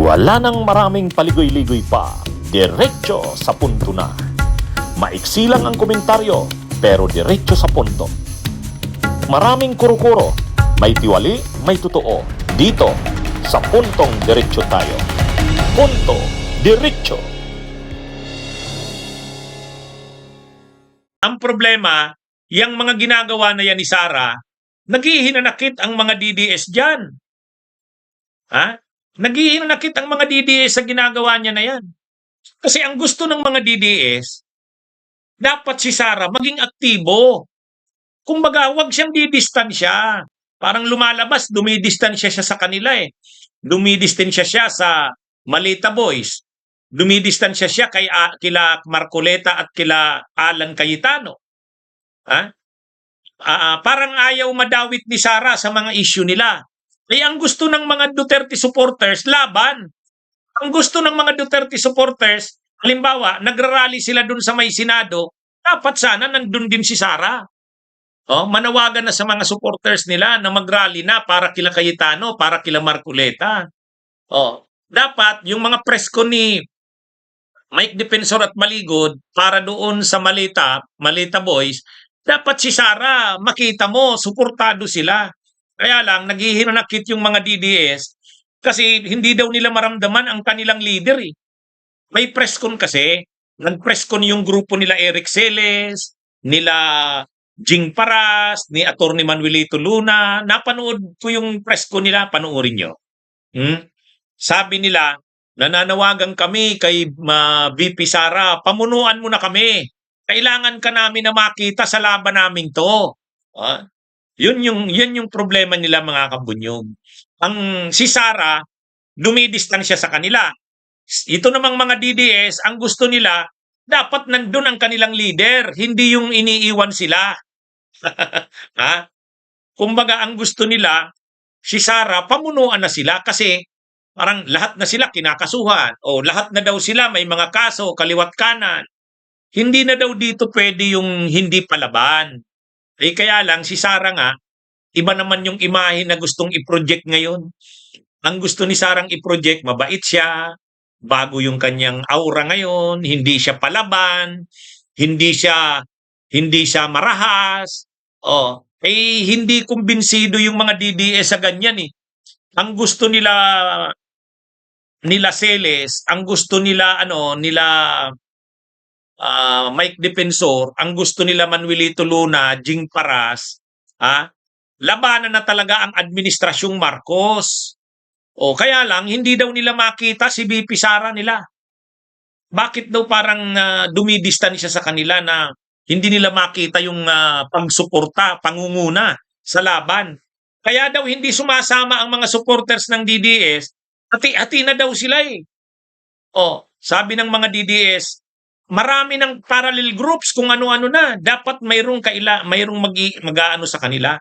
Wala nang maraming paligoy-ligoy pa, diretso sa punto na. Maiksi lang ang komentaryo, pero diretso sa punto. Maraming kuro-kuro, may tiwali, may totoo. Dito, sa puntong diretso tayo. Punto, diretso. Ang problema, yung mga ginagawa na yan ni Sara, naghihinanakit ang mga DDS dyan. Ha? Naghihinanakit ang mga DDS sa ginagawa niya na yan. Kasi ang gusto ng mga DDS, dapat si Sara maging aktibo. Kumbaga, wag siyang didistansya. Parang lumalabas, dumidistansya siya sa kanila eh. Dumidistansya siya sa Malita Boys. Dumidistansya siya kila Marcoleta at kila Alan Cayetano. Ha? Parang ayaw madawit ni Sara sa mga issue nila. Eh, ang gusto ng mga Duterte supporters, laban. Ang gusto ng mga Duterte supporters, halimbawa, nagrarally sila dun sa may Senado, dapat sana nandun din si Sara. Oh, manawagan na sa mga supporters nila na mag-rally na para kila Cayetano, para kila Marcoleta. Oh, dapat yung mga presko ni Mike Defensor at Maligod para doon sa Malita Boys, dapat si Sara, makita mo, suportado sila. Kaya lang, naghihinanakit yung mga DDS kasi hindi daw nila maramdaman ang kanilang leader eh. May presscon kasi, nag-presscon yung grupo nila Eric Celes, nila Jing Paras, ni Atty. Manuelito Luna. Napanood ko yung presscon nila, panoorin nyo. Sabi nila, nananawagan kami kay VP Sara, pamunuan mo na kami. Kailangan ka namin na makita sa laban namin to. Yun yung problema nila mga kabunyog. Si Sara, dumidistansya sa kanila. Ito namang mga DDS, ang gusto nila, dapat nandun ang kanilang leader, hindi yung iniiwan sila. Ha? Kumbaga, ang gusto nila, si Sara, pamunuan na sila kasi parang lahat na sila kinakasuhan o lahat na daw sila may mga kaso, kaliwat kanan. Hindi na daw dito pwede yung hindi palaban. Eh kaya lang, si Sara nga, iba naman yung imahe na gustong i-project ngayon. Ang gusto ni Sarang i-project, mabait siya, bago yung kanyang aura ngayon, hindi siya palaban, hindi siya marahas. Hindi kumbinsido yung mga DDS sa ganyan eh. Ang gusto nila Celes, ang gusto nila Mike Defensor, ang gusto nila Manuelito Luna, Jing Paras, labanan na talaga ang administrasyong Marcos. Kaya lang, hindi daw nila makita si VP Sara nila. Bakit daw parang dumidistansya sa kanila na hindi nila makita yung pagsuporta, pangunguna sa laban. Kaya daw hindi sumasama ang mga supporters ng DDS, hati-hati na daw sila eh. Sabi ng mga DDS, marami ng parallel groups kung ano-ano na. Dapat mayroong mag-aano sa kanila.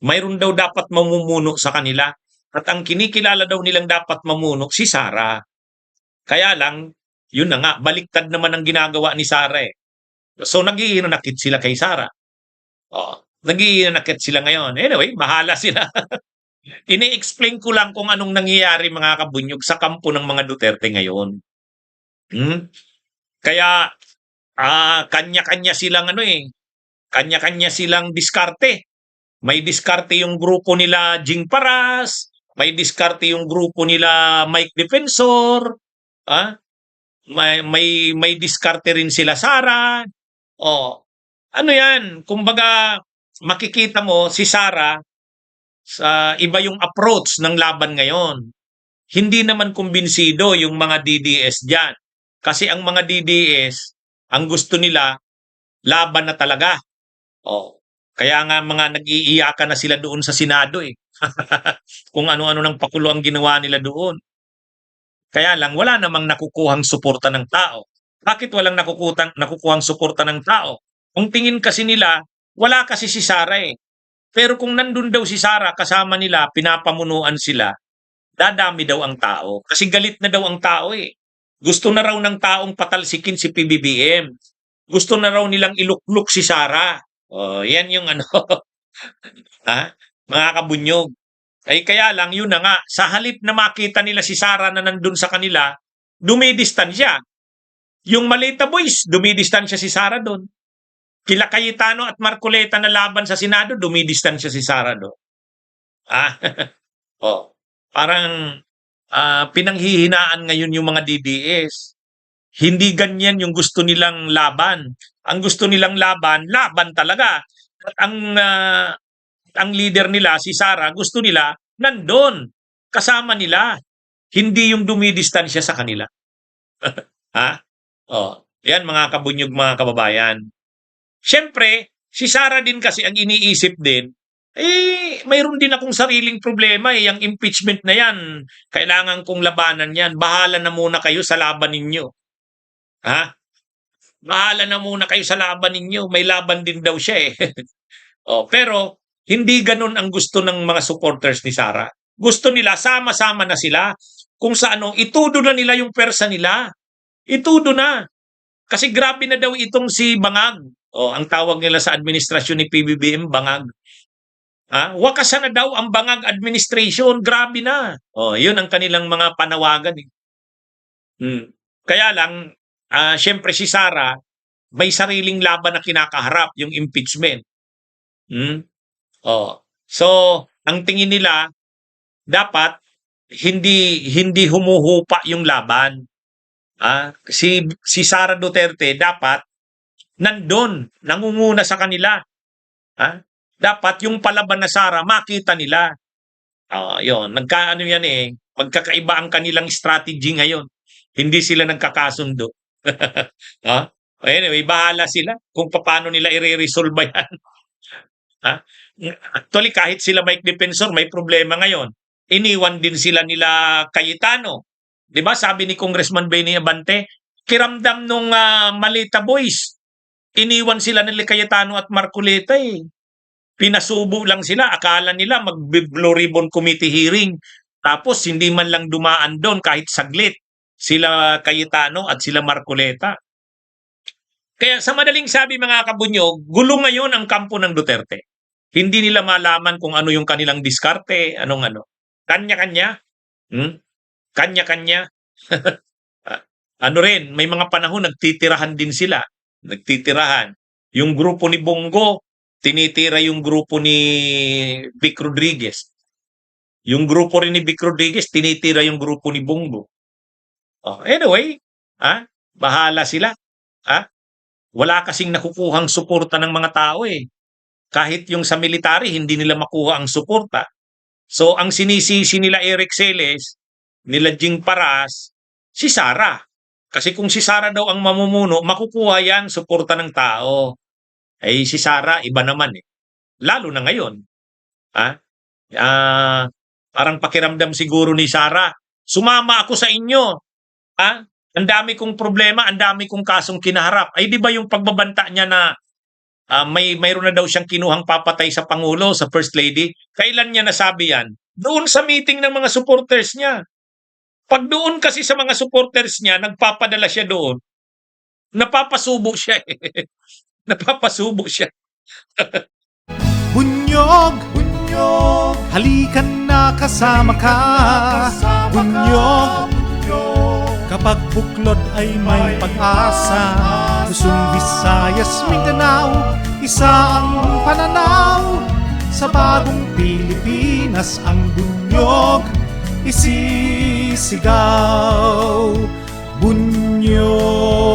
Mayroon daw dapat mamumuno sa kanila. At ang kinikilala daw nilang dapat mamuno, si Sara. Kaya lang, yun na nga, baliktad naman ang ginagawa ni Sara eh. So, naghihinanakit sila kay Sara. Naghihinanakit sila ngayon. Anyway, bahala sila. Ini-explain ko lang kung anong nangyayari mga kabunyog sa kampo ng mga Duterte ngayon. Kaya kanya-kanya silang kanya-kanya silang diskarte. May diskarte yung grupo nila Jing Paras, may diskarte yung grupo nila Mike Defensor, may diskarte rin sila Sara. Ano yan? Kumbaga makikita mo si Sara sa iba yung approach ng laban ngayon. Hindi naman kumbinsido yung mga DDS diyan. Kasi ang mga DDS, ang gusto nila, laban na talaga. Kaya nga mga nag-iiyakan na sila doon sa Senado eh. Kung ano-ano ng pakulo ang ginawa nila doon. Kaya lang, wala namang nakukuhang suporta ng tao. Bakit walang nakukuhang suporta ng tao? Kung tingin kasi nila, wala kasi si Sara eh. Pero kung nandun daw si Sara, kasama nila, pinapamunuan sila, dadami daw ang tao. Kasi galit na daw ang tao eh. Gusto na raw ng taong patalsikin si PBBM. Gusto na raw nilang ilukluk si Sara. Yan yung mga kabunyog. Ay kaya lang, yun na nga, sa halip na makita nila si Sara na nandun sa kanila, dumidistansya. Yung Malita Boys, dumidistansya si Sara doon. Kila Cayetano at Marcoleta na laban sa Senado, dumidistansya si Sara doon. Ah, oh, parang pinanghihinaan ngayon yung mga DDS. Hindi ganyan yung gusto nilang laban. Ang gusto nilang laban, laban talaga. At ang leader nila, si Sara, gusto nila nandun, kasama nila. Hindi yung dumidistansya sa kanila. Ha? Oh, yan mga kabunyog, mga kababayan. Siyempre, si Sara din kasi ang iniisip din, mayroon din akong sariling problema eh. Yung impeachment na yan, kailangan kong labanan yan. Bahala na muna kayo sa laban ninyo. Ha? Bahala na muna kayo sa laban ninyo. May laban din daw siya eh. Oh, pero hindi ganun ang gusto ng mga supporters ni Sara. Gusto nila sama-sama na sila. Kung sa ano, itudo na nila yung persa nila. Itudo na. Kasi grabe na daw itong si Bangag. Oh, ang tawag nila sa administrasyon ni PBBM, Bangag. Wakasan na daw ang Bangag administration. Grabe na. Oh, yun ang kanilang mga panawagan. Kaya lang, syempre si Sara, may sariling laban na kinakaharap, yung impeachment. Oh. So, ang tingin nila, dapat hindi humuhupa yung laban. Si Sara Duterte dapat nandun, nangunguna sa kanila. Dapat yung palaban na Sara, makita nila. Yun, nagkaano yan eh, magkakaiba ang kanilang strategy ngayon. Hindi sila nagkakasundo. Anyway, bahala sila kung paano nila i-resolve yan. Actually, kahit sila Mike Defensor, may problema ngayon. Iniwan din sila nila Cayetano. Di ba? Sabi ni Congressman Benny Abante, kiramdam nung Malita Boys, iniwan sila nila Cayetano at Marcoleta eh. Pinasubo lang sila. Akala nila mag-Blue Ribbon Committee hearing. Tapos hindi man lang dumaan doon kahit saglit. Sila Cayetano at sila Marcoleta. Kaya sa madaling sabi mga kabunyog, gulo ngayon ang kampo ng Duterte. Hindi nila malaman kung ano yung kanilang diskarte, anong ano. Kanya-kanya. Kanya-kanya. Ano rin, may mga panahon nagtitirahan din sila. Nagtitirahan. Yung grupo ni Bongo, tinitira yung grupo ni Vic Rodriguez. Yung grupo rin ni Vic Rodriguez, tinitira yung grupo ni Bongo. Anyway, bahala sila. Wala kasing nakukuhang suporta ng mga tao eh. Kahit yung sa military, hindi nila makuha ang suporta. So, ang sinisisi nila Eric Celes, nila Jing Paras, si Sara. Kasi kung si Sara daw ang mamumuno, makukuha yan suporta ng tao. Si Sara, iba naman eh. Lalo na ngayon. Parang pakiramdam siguro ni Sara, sumama ako sa inyo. Ang dami kong problema, ang dami kong kasong kinaharap. Ay di ba yung pagbabanta niya na mayroon na daw siyang kinuhang papatay sa Pangulo, sa First Lady? Kailan niya nasabi yan? Doon sa meeting ng mga supporters niya. Pag doon kasi sa mga supporters niya, nagpapadala siya doon, napapasubo siya eh. Napapasubo siya. Bunyog, bunyog, halikan na kasama ka. Bunyog, kapag buklod ay may pag-asa. Luzon, Visayas, Mindanao, isa ang pananaw. Sa bagong Pilipinas ang bunyog isisigaw. Bunyog.